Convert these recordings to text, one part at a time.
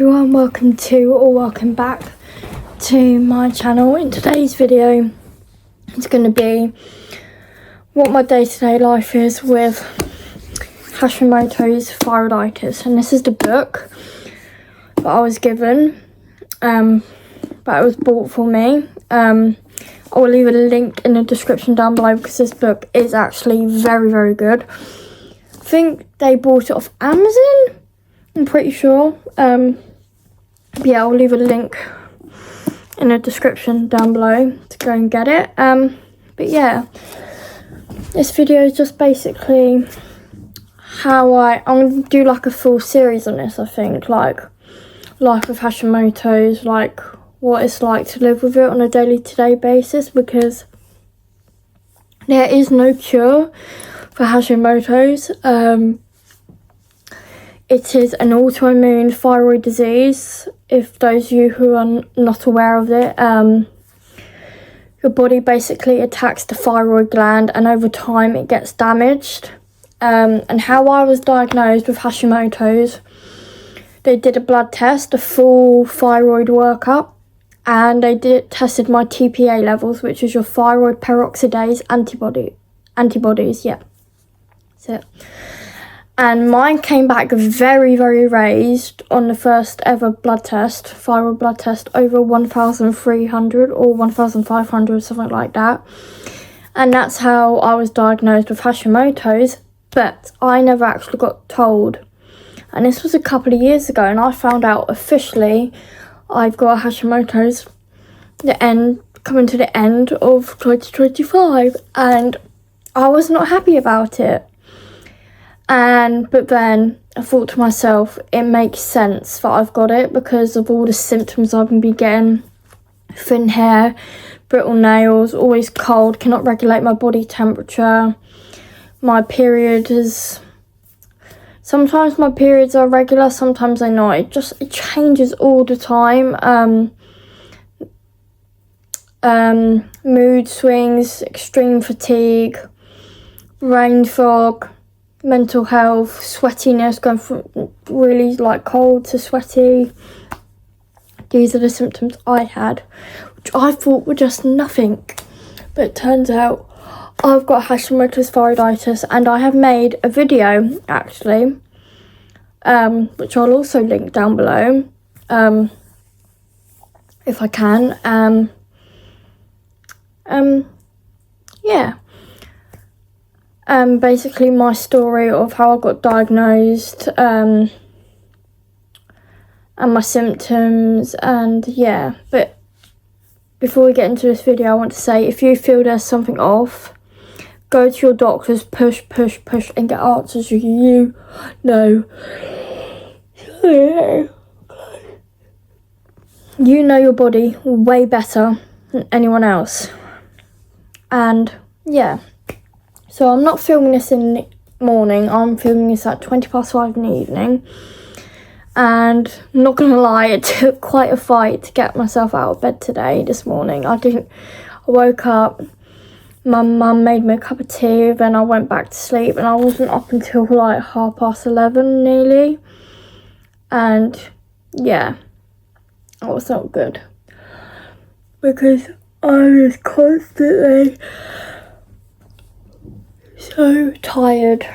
everyone, welcome back to my channel. In today's video, it's going to be what my day-to-day life is with Hashimoto's thyroiditis, and this is the book that I was given, but it was bought for me. I will leave a link in the description down below because this book is actually very, very good. I think they bought it off Amazon, I'm pretty sure. Yeah, I'll leave a link in the description down below to go and get it. But yeah, this video is just basically how I'm going to do like a full series on this, I think, like life with Hashimoto's, like what it's like to live with it on a day-to-day basis, because there is no cure for Hashimoto's. It is an autoimmune thyroid disease. If those of you who are not aware of it, your body basically attacks the thyroid gland, and over time it gets damaged. And how I was diagnosed with Hashimoto's, they did a blood test, a full thyroid workup, and they tested my TPA levels, which is your thyroid peroxidase antibodies. Yeah, that's it. And mine came back very, very raised on the first ever blood test, thyroid blood test, over 1,300 or 1,500, something like that. And that's how I was diagnosed with Hashimoto's, but I never actually got told. And this was a couple of years ago, and I found out officially I've got Hashimoto's coming to the end of 2025, and I was not happy about it. But then I thought to myself, it makes sense that I've got it because of all the symptoms I've been getting. Thin hair, brittle nails, always cold, cannot regulate my body temperature. My period is... Sometimes my periods are regular, sometimes they're not. It changes all the time. Mood swings, extreme fatigue, brain fog, mental health, sweatiness, going from really like cold to sweaty. These are the symptoms I had, which I thought were just nothing, but it turns out I've got Hashimoto's thyroiditis, and I have made a video actually, which I'll also link down below, if I can. Yeah. Basically my story of how I got diagnosed, and my symptoms, and yeah. But before we get into this video, I want to say, if you feel there's something off, go to your doctors, push, and get answers you know. You know your body way better than anyone else. And yeah. So I'm not filming this in the morning, I'm filming this at 5:20 in the evening. And I'm not gonna lie, it took quite a fight to get myself out of bed this morning. I woke up, my mum made me a cup of tea, then I went back to sleep, and I wasn't up until like 11:30 nearly. And yeah, it was not good, because I was constantly so tired,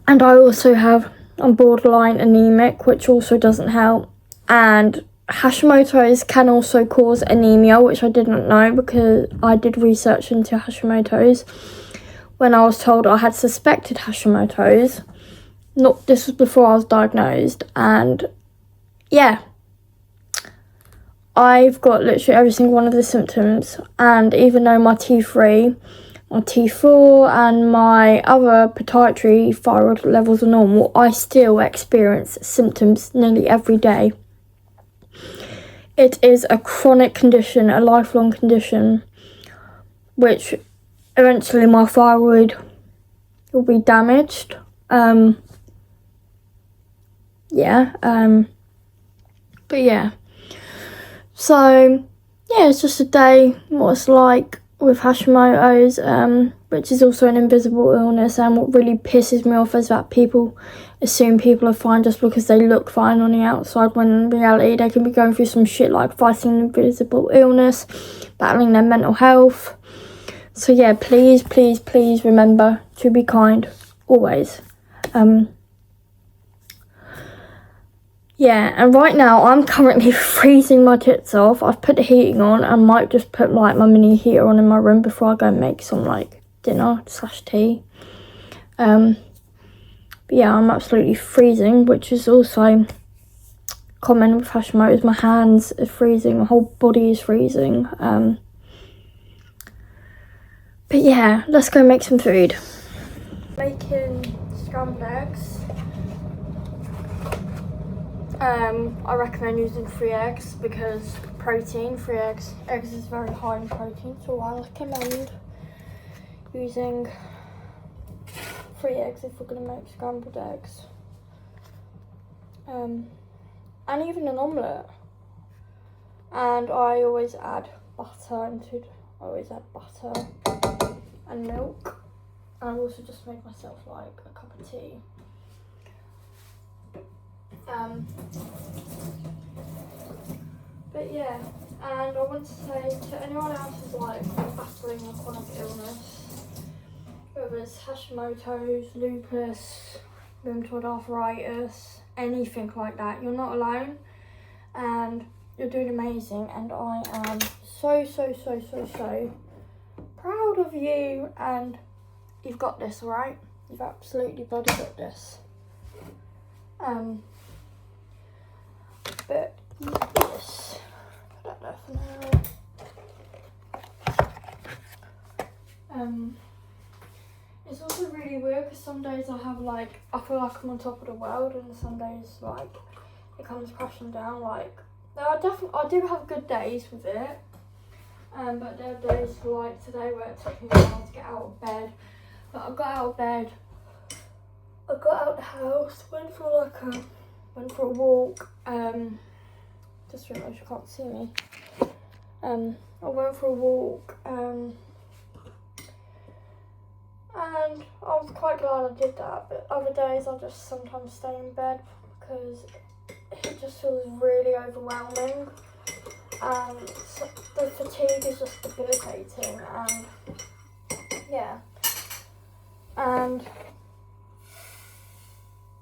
and I'm borderline anemic, which also doesn't help. And Hashimoto's can also cause anemia, which I didn't know, because I did research into Hashimoto's when I was told I had suspected Hashimoto's. This was before I was diagnosed. And yeah, I've got literally every single one of the symptoms, and even though my T3, my T4 and my other pituitary thyroid levels are normal, I still experience symptoms nearly every day. It is a chronic condition, a lifelong condition, which eventually my thyroid will be damaged. But yeah. So yeah, it's just a day, what it's like with Hashimoto's, which is also an invisible illness, and what really pisses me off is that people assume people are fine just because they look fine on the outside, when in reality they can be going through some shit like fighting an invisible illness, battling their mental health. So yeah, please, please, please remember to be kind, always. Yeah, and right now I'm currently freezing my tits off. I've put the heating on and might just put like my mini heater on in my room before I go and make some like dinner/tea. But yeah, I'm absolutely freezing, which is also common with Hashimoto's. My hands are freezing, my whole body is freezing. But yeah, let's go make some food. Making scrambled eggs. I recommend using 3 eggs because protein, 3 eggs. Eggs is very high in protein, so I recommend using 3 eggs if we're going to make scrambled eggs. And even an omelette. And I always add butter and milk. And I also just make myself like a cup of tea. But yeah, and I want to say to anyone else who's like battling a chronic illness, whether it's Hashimoto's, lupus, rheumatoid arthritis, anything like that, you're not alone, and you're doing amazing, and I am so proud of you, and you've got this, alright? You've absolutely bloody got this. But yes, put that there for now. It's also really weird because some days I feel like I'm on top of the world, and some days like it comes crashing down. Like I do have good days with it, but there are days like today where it took me a while to get out of bed. But I got out of bed, I got out the house, went for a walk. Just realised you can't see me. I went for a walk, and I was quite glad I did that. But other days I just sometimes stay in bed because it just feels really overwhelming, and the fatigue is just debilitating. And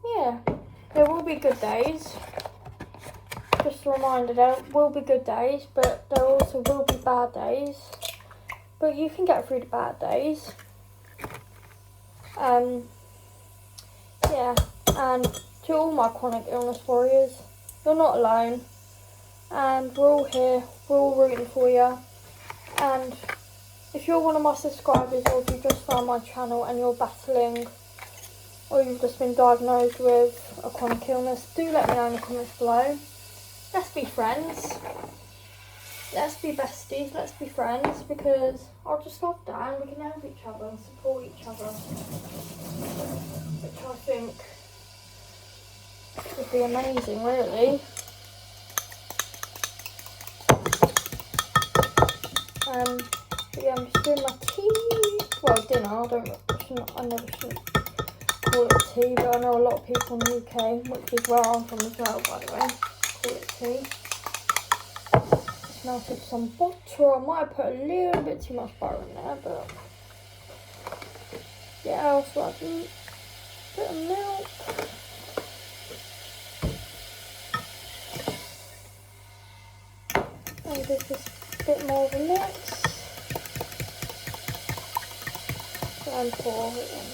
yeah, there will be good days. Just a reminder, there will be good days, but there also will be bad days. But you can get through the bad days. Yeah, and to all my chronic illness warriors, you're not alone. And we're all here, we're all rooting for you. And if you're one of my subscribers, or if you just found my channel and you're battling, or you've just been diagnosed with a chronic illness, do let me know in the comments below. Let's be friends. Let's be besties. Let's be friends, because I just love that, and we can help each other and support each other, which I think would be amazing, really. But yeah, I'm just doing my tea. Well, dinner. I never should call it tea, but I know a lot of people in the UK, which is where I'm from as well, by the way, call it tea. Just melted some butter. I might have put a little bit too much butter in there, but yeah, I also add a bit of milk. And give this a bit more of a mix. And pour it in.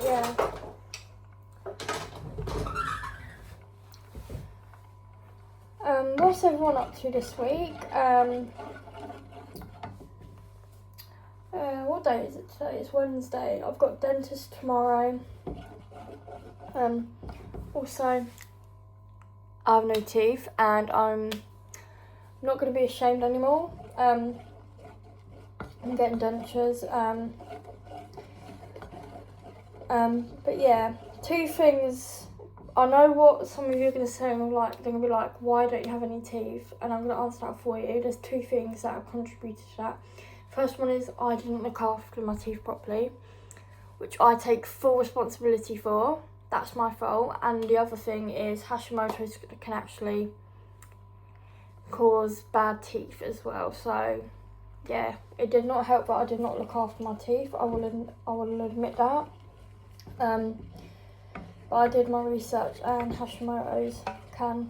Yeah. What's everyone up to this week? What day is it today? It's Wednesday. I've got dentist tomorrow. Also, I have no teeth, and I'm not going to be ashamed anymore. I'm getting dentures. But yeah, 2 things. I know what some of you are going to say, and they're going to be like, why don't you have any teeth? And I'm going to answer that for you. There's 2 things that have contributed to that. First one is I didn't look after my teeth properly, which I take full responsibility for. That's my fault. And the other thing is Hashimoto's can actually cause bad teeth as well. So yeah, it did not help that I did not look after my teeth. I will admit that. But I did my research, and Hashimoto's can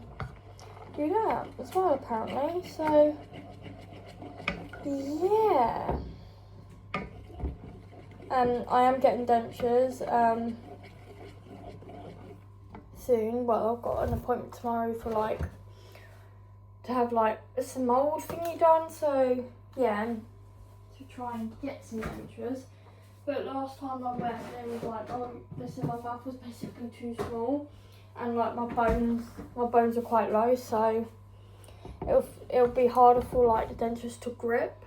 do that as well, apparently. So yeah. I am getting dentures soon. Well, I've got an appointment tomorrow for to have some mould thingy done. So yeah, and to try and get some dentures. But last time I went, they was like, oh, they said my mouth was basically too small, and like my bones are quite low, so it'll be harder for the dentist to grip.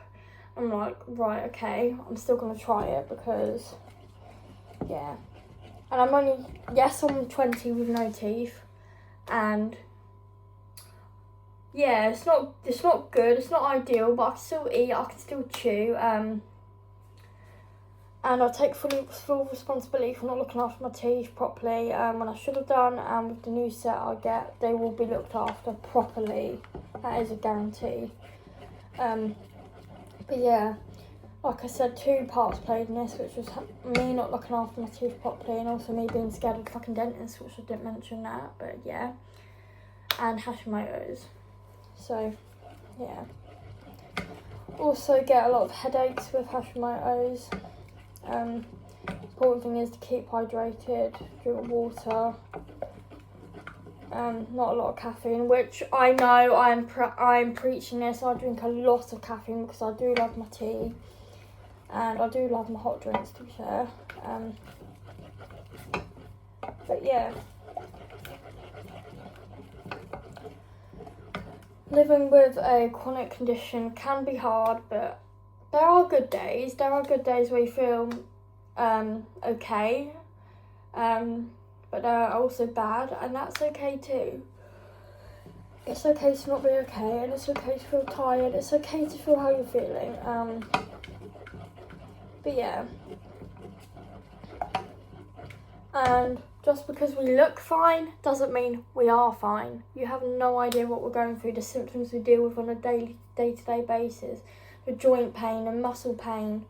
I'm like, right, okay, I'm still gonna try it because, yeah. And I'm 20 with no teeth, and yeah, it's not good, it's not ideal, but I can still eat, I can still chew, and I take full responsibility for not looking after my teeth properly when I should have done, and with the new set I get, they will be looked after properly, that is a guarantee. But yeah, like I said, 2 parts played in this, which was me not looking after my teeth properly, and also me being scared of the fucking dentist, which I didn't mention that, but yeah. And Hashimoto's. So, yeah. Also get a lot of headaches with Hashimoto's. Important thing is to keep hydrated, drink water. Not a lot of caffeine, which I know I'm preaching this. I drink a lot of caffeine because I do love my tea, and I do love my hot drinks, to be fair. But yeah, living with a chronic condition can be hard, but there are good days. There are good days where you feel okay. But they're also bad, and that's okay too. It's okay to not be okay, and it's okay to feel tired. It's okay to feel how you're feeling. But yeah. And just because we look fine doesn't mean we are fine. You have no idea what we're going through, the symptoms we deal with on a day-to-day basis, the joint pain and muscle pain.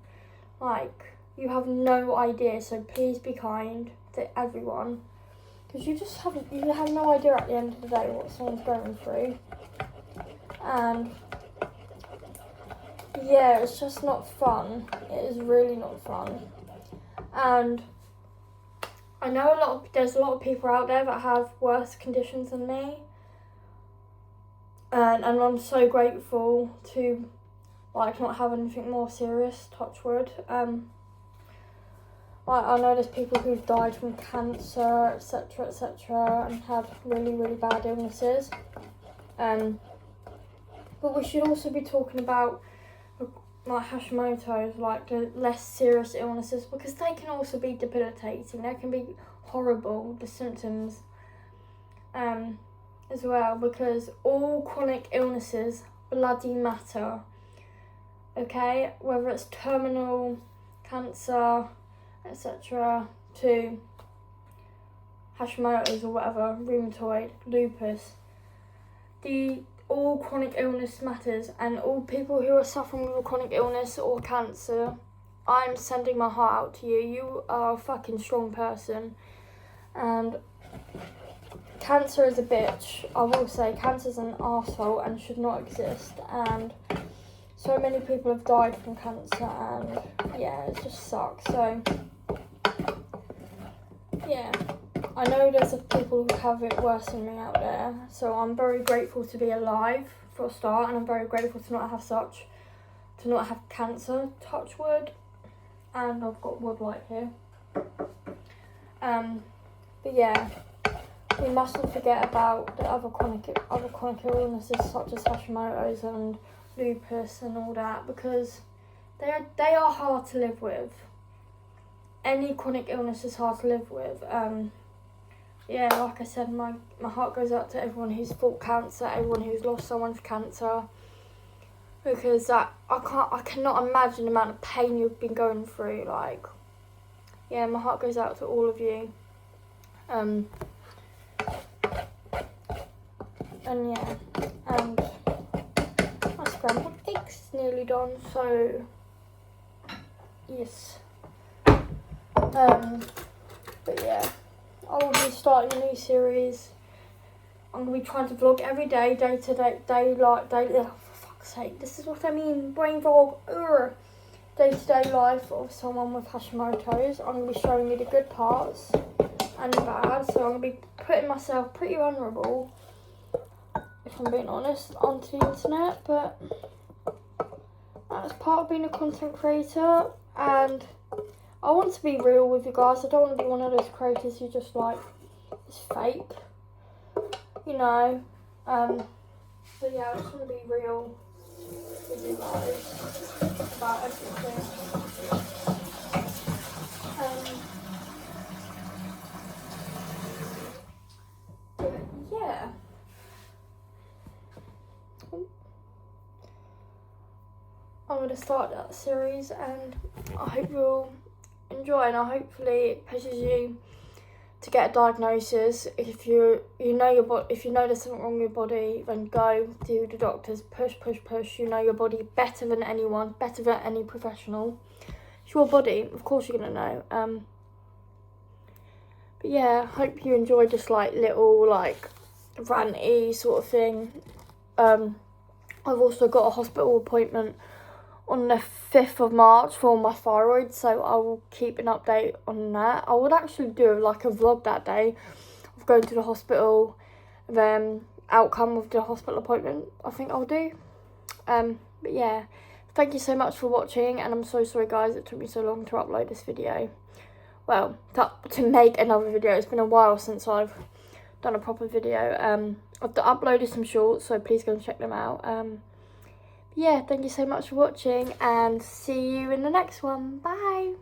You have no idea, so please be kind to everyone, because you have no idea at the end of the day what someone's going through. And yeah, it's just not fun. It is really not fun. And I know there's a lot of people out there that have worse conditions than me, and I'm so grateful to not have anything more serious, touch wood. I know there's people who've died from cancer, etc., and had really, really bad illnesses. But we should also be talking about Hashimoto's, the less serious illnesses, because they can also be debilitating. They can be horrible, the symptoms, as well, because all chronic illnesses bloody matter. Okay, whether it's terminal cancer, etc., to Hashimoto's or whatever, rheumatoid, lupus, all chronic illness matters, and all people who are suffering with a chronic illness or cancer, I'm sending my heart out to you. You are a fucking strong person, and cancer is a bitch. I will say cancer's an arsehole and should not exist, and so many people have died from cancer, and yeah, it just sucks. So yeah, I know there's people who have it worse than me out there, so I'm very grateful to be alive for a start, and I'm very grateful to not have cancer, touch wood, and I've got wood light here. But yeah, we mustn't forget about the other chronic illnesses such as Hashimoto's and lupus and all that, because they are hard to live with. any chronic illness is hard to live with. Yeah, like I said, my heart goes out to everyone who's fought cancer, everyone who's lost someone to cancer, because I cannot imagine the amount of pain you've been going through. Like, yeah, my heart goes out to all of you. And yeah, and my scrambled eggs nearly done, so yes. But yeah, I will be starting a new series. I'm gonna be trying to vlog every day, day to day, oh, for fuck's sake, this is what I mean, brain vlog. Day-to-day life of someone with Hashimoto's. I'm gonna be showing you the good parts and the bad. So I'm gonna be putting myself pretty vulnerable, if I'm being honest, onto the internet. But that's part of being a content creator, and I want to be real with you guys. I don't want to be one of those creators who just like is fake, you know. So yeah, I just want to be real with you guys about everything. But yeah. I'm going to start that series, and I hope you'll enjoy, and hopefully it pushes you to get a diagnosis. If you know your body, if you know there's something wrong with your body, then go to the doctors. Push. You know your body better than anyone, better than any professional. It's your body, of course you're gonna know. But yeah, hope you enjoyed this like little like ranty sort of thing. I've also got a hospital appointment on the 5th of March for my thyroid, so I will keep an update on that. I would actually do like a vlog that day of going to the hospital, then outcome of the hospital appointment, I think I'll do. But yeah, thank you so much for watching, and I'm so sorry guys it took me so long to upload this video. Well, to make another video. It's been a while since I've done a proper video. I've uploaded some shorts, so please go and check them out. Yeah, thank you so much for watching, and see you in the next one. Bye.